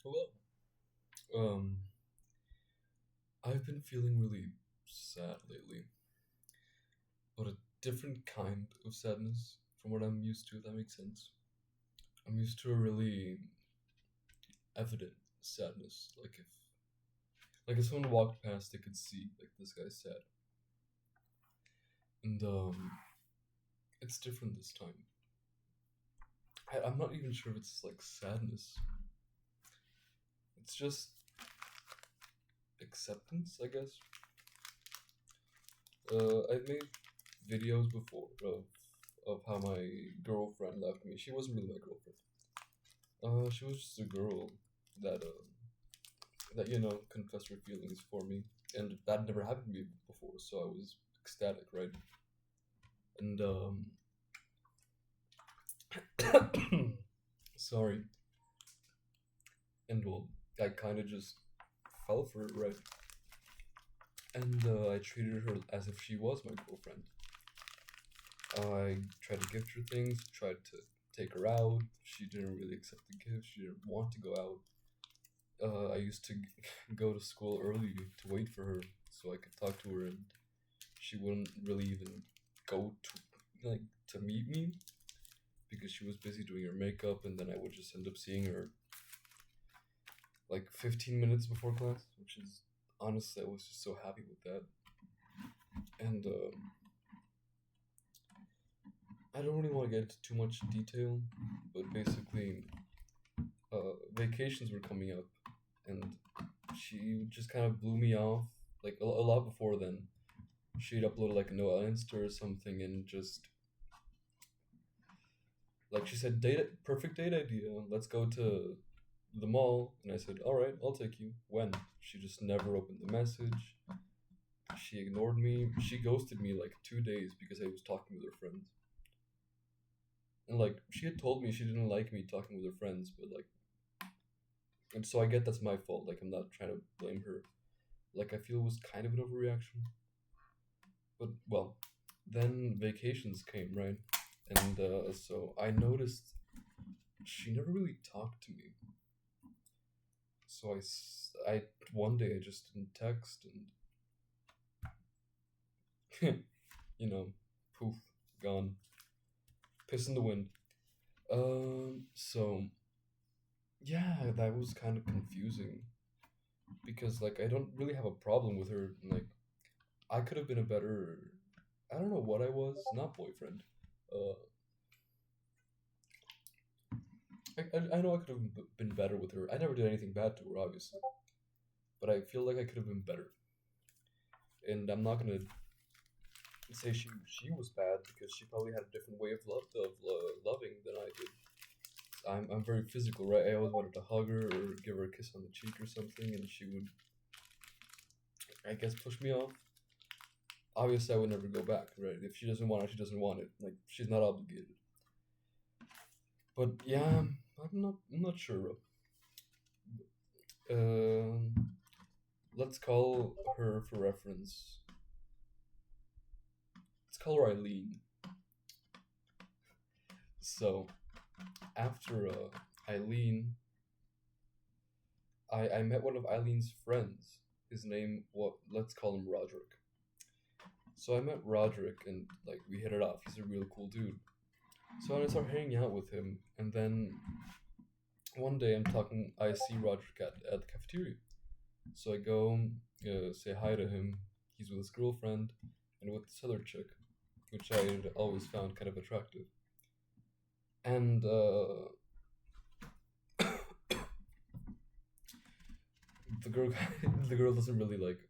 Hello. Um, I've been feeling really sad lately, but a different kind of sadness from what I'm used to, if that makes sense. I'm used to a really evident sadness. Like if someone walked past, they could see like this guy's sad. And it's different this time. I'm not even sure if it's like sadness. It's just acceptance, I guess. I've made videos before of how my girlfriend left me. She wasn't really my girlfriend. She was just a girl that confessed her feelings for me, and that never happened to me before. So I was ecstatic, right? And sorry, and well, I kind of just fell for it, right? And I treated her as if she was my girlfriend. I tried to gift her things, tried to take her out. She didn't really accept the gift. She didn't want to go out. I used to go to school early to wait for her so I could talk to her, and she wouldn't really even go to meet me because she was busy doing her makeup, and then I would just end up seeing her like 15 minutes before class, which is honestly I was just so happy with that. And I don't really want to get into too much detail, but basically, vacations were coming up, and she just kind of blew me off like a lot before then. She'd uploaded like a no Insta or something, and just like she said, date perfect date idea. Let's go to the mall, and I said, all right, I'll take you. When? She just never opened the message. She ignored me. She ghosted me like 2 days because I was talking with her friends. And like she had told me she didn't like me talking with her friends, but like, and so I get that's my fault. Like I'm not trying to blame her. Like I feel it was kind of an overreaction. But well, then vacations came, right? And so I noticed she never really talked to me. So I one day I just didn't text, and poof, gone, piss in the wind. So yeah, that was kind of confusing because like I don't really have a problem with her. And, like I could have been a better, I don't know what I was, not boyfriend. Uh, I know I could have been better with her. I never did anything bad to her, obviously, but I feel like I could have been better. And I'm not gonna say she was bad because she probably had a different way of loving than I did. I'm very physical, right? I always wanted to hug her or give her a kiss on the cheek or something, and she would, I guess, push me off. Obviously, I would never go back, right? If she doesn't want it, she doesn't want it. Like she's not obligated. But yeah, I'm not sure. Um, let's call her for reference. Let's call her Eileen. So after Eileen, I met one of Eileen's friends. His name, what? Let's call him Roderick. So I met Roderick, and like we hit it off. He's a real cool dude. So I started hanging out with him, and then one day I'm talking. I see Roderick at the cafeteria. So I go say hi to him. He's with his girlfriend and with this other chick, which I had always found kind of attractive. And the girl, the girl doesn't really like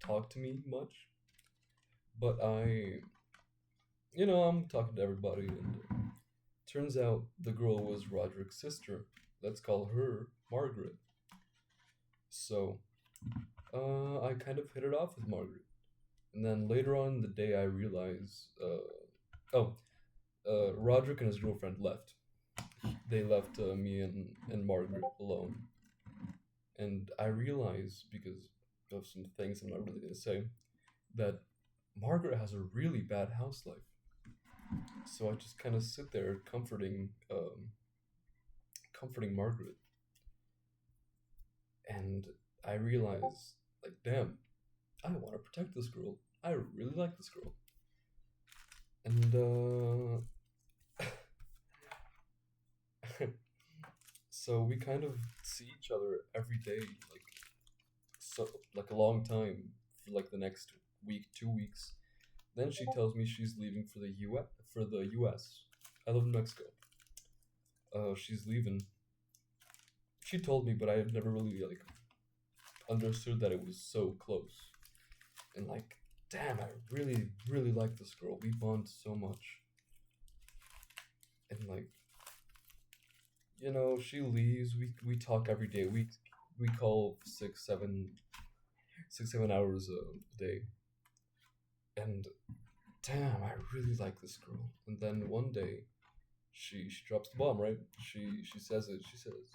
talk to me much, but I'm talking to everybody, and turns out the girl was Roderick's sister. Let's call her Margaret. So I kind of hit it off with Margaret. And then later on in the day, I realize, oh, Roderick and his girlfriend left. They left me and Margaret alone. And I realize, because of some things I'm not really going to say, that Margaret has a really bad house life. So I just kind of sit there comforting Margaret. And I realized, like, damn, I want to protect this girl. I really like this girl. And so we kind of see each other every day, like so like a long time for like the next week, 2 weeks. Then she tells me she's leaving for the US. I live in Mexico. She's leaving. She told me, but I have never really like understood that it was so close. And like, damn, I really, really like this girl. We bond so much. And like, she leaves. We talk every day. We call 6, 7 hours a day. And damn, I really like this girl. And then one day, she drops the bomb, right? She says it. She says,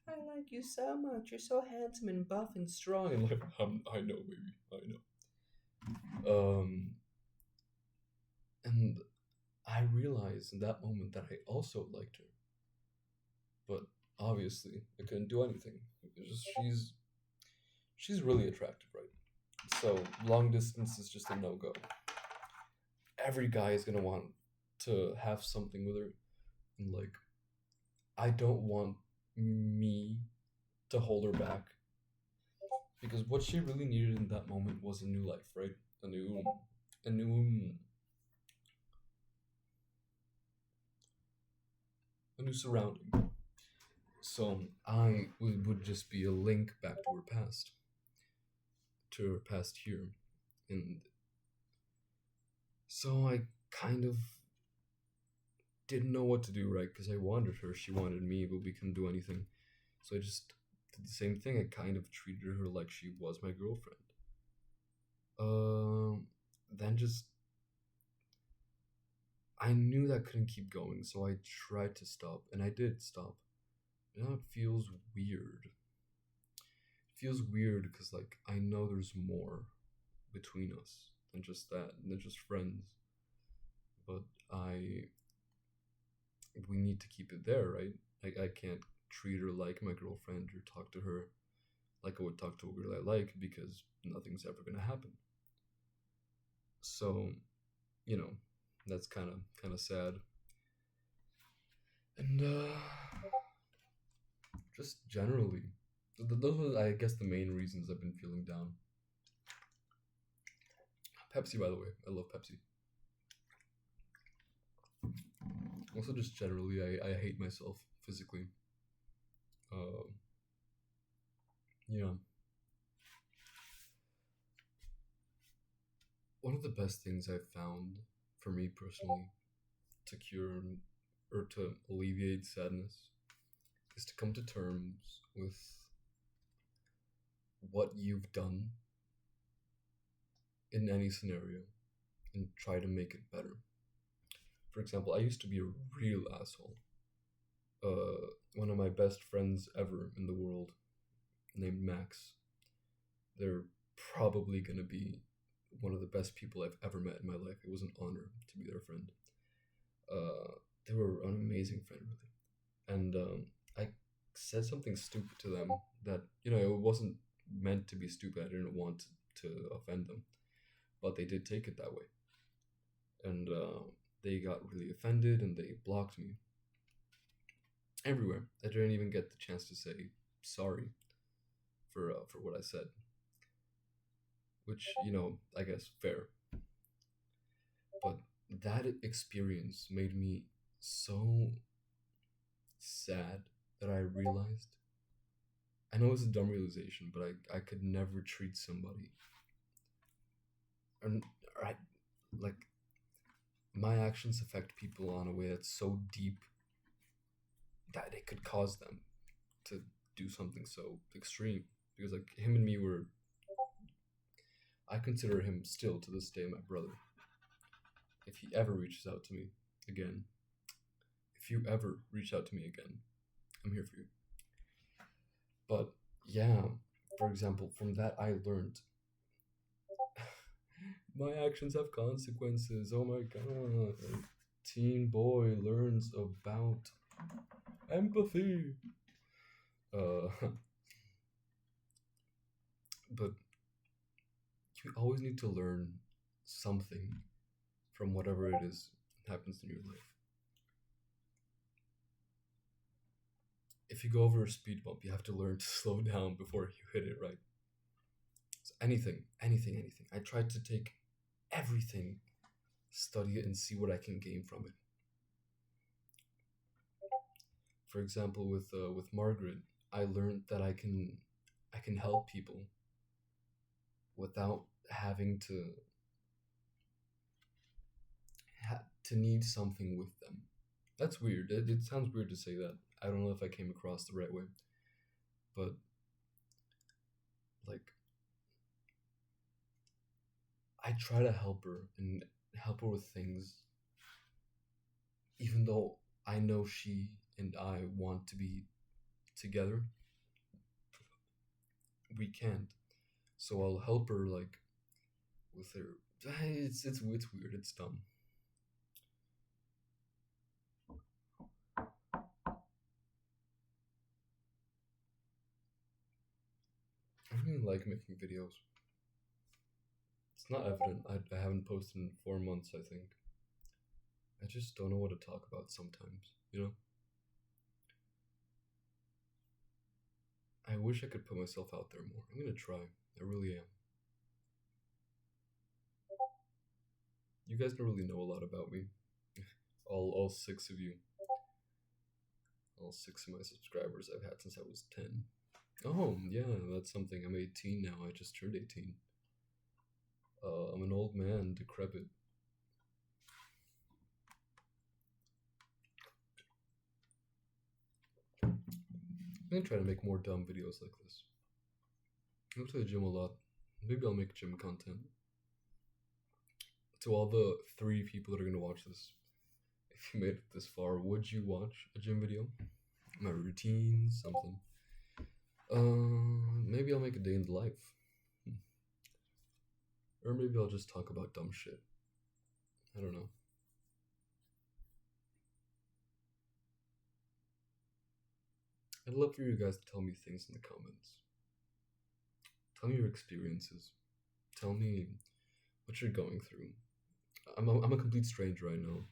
"I like you so much. You're so handsome and buff and strong." And like, I know, baby, I know. And I realized in that moment that I also liked her, but obviously I couldn't do anything. It's just she's really attractive, right? So long distance is just a no go. Every guy is gonna want to have something with her, and like I don't want me to hold her back because what she really needed in that moment was a new life, right? A new, a new surrounding. So I would just be a link back to her past here, and so I kind of didn't know what to do, right? Because I wanted her, she wanted me, but we couldn't do anything. So I just did the same thing. I kind of treated her like she was my girlfriend. Then just I knew that couldn't keep going, so I tried to stop, and I did stop. Now it feels weird. It feels weird because like I know there's more between us than just that, than just friends. But we need to keep it there, right? Like I can't treat her like my girlfriend or talk to her like I would talk to a girl I like because nothing's ever gonna happen. So, you know, that's kind of sad. And just generally, those are, I guess, the main reasons I've been feeling down. Pepsi, by the way, I love Pepsi. Also, just generally, I hate myself physically. Um, yeah. One of the best things I've found for me personally to cure or to alleviate sadness is to come to terms with what you've done in any scenario and try to make it better. For example, I used to be a real asshole. One of my best friends ever in the world, named Max, they're probably gonna be one of the best people I've ever met in my life. It was an honor to be their friend. They were an amazing friend, really. And I said something stupid to them that, it wasn't meant to be stupid. I didn't want to offend them, but they did take it that way. And they got really offended and they blocked me everywhere. I didn't even get the chance to say sorry for what I said, which, I guess fair. But that experience made me so sad that I realized. I know it's a dumb realization, but I could never treat somebody, and I like my actions affect people on a way that's so deep that it could cause them to do something so extreme. Because like him and me were, I consider him still to this day my brother. If he ever reaches out to me again, if you ever reach out to me again, I'm here for you. But yeah, for example, from that I learned my actions have consequences. Oh my god. Teen boy learns about empathy. Uh but you always need to learn something from whatever it is that happens in your life. If you go over a speed bump, you have to learn to slow down before you hit it, right? So anything, anything, anything. I tried to take everything, study it, and see what I can gain from it. For example, with Margaret, I learned that I can help people without having to need something with them. That's weird. It sounds weird to say that. I don't know if I came across the right way, but like I try to help her and help her with things, even though I know she and I want to be together. We can't. So I'll help her like with her. It's weird. It's dumb. I really like making videos. It's not evident. I haven't posted in 4 months. I think I just don't know what to talk about sometimes. I wish I could put myself out there more. I'm gonna try. I really am. You guys don't really know a lot about me. All six of you, all six of my subscribers I've had since I was 10. Oh yeah, that's something. I'm 18 now. I just turned 18. I'm an old man, decrepit. I'm gonna try to make more dumb videos like this. I go to the gym a lot. Maybe I'll make gym content. To all the 3 people that are gonna watch this, if you made it this far, would you watch a gym video? My routine, something. Maybe I'll make a day in the life. Or maybe I'll just talk about dumb shit. I don't know. I'd love for you guys to tell me things in the comments. Tell me your experiences. Tell me what you're going through. I'm a complete stranger, I know.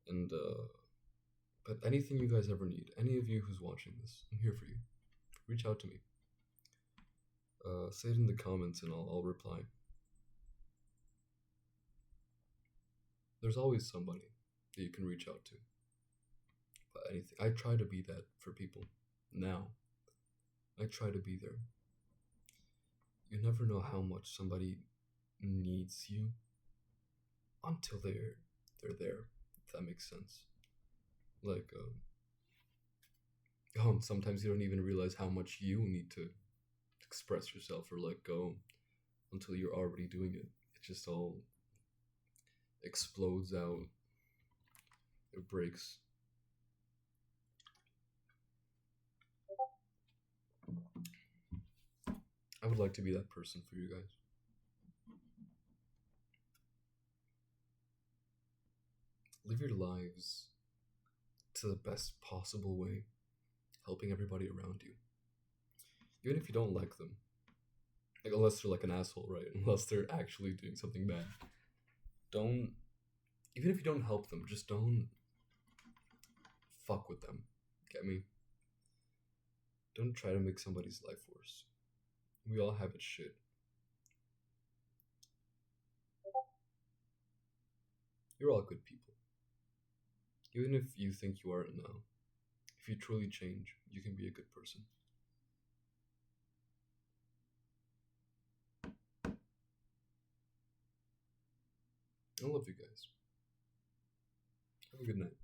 And, but anything you guys ever need, any of you who's watching this, I'm here for you. Reach out to me. Say it in the comments and I'll reply. There's always somebody that you can reach out to. But anything. I try to be that for people. Now. I try to be there. You never know how much somebody needs you until they're there, if that makes sense. Like, sometimes you don't even realize how much you need to express yourself or let go until you're already doing it. It just all explodes out. It breaks. I would like to be that person for you guys. Live your lives to the best possible way, helping everybody around you. Even if you don't like them. Like, unless they're like an asshole, right? Unless they're actually doing something bad. Don't, even if you don't help them, just don't fuck with them. Get me? Don't try to make somebody's life worse. We all have it shit. You're all good people. Even if you think you aren't now, if you truly change, you can be a good person. I love you guys. Have a good night.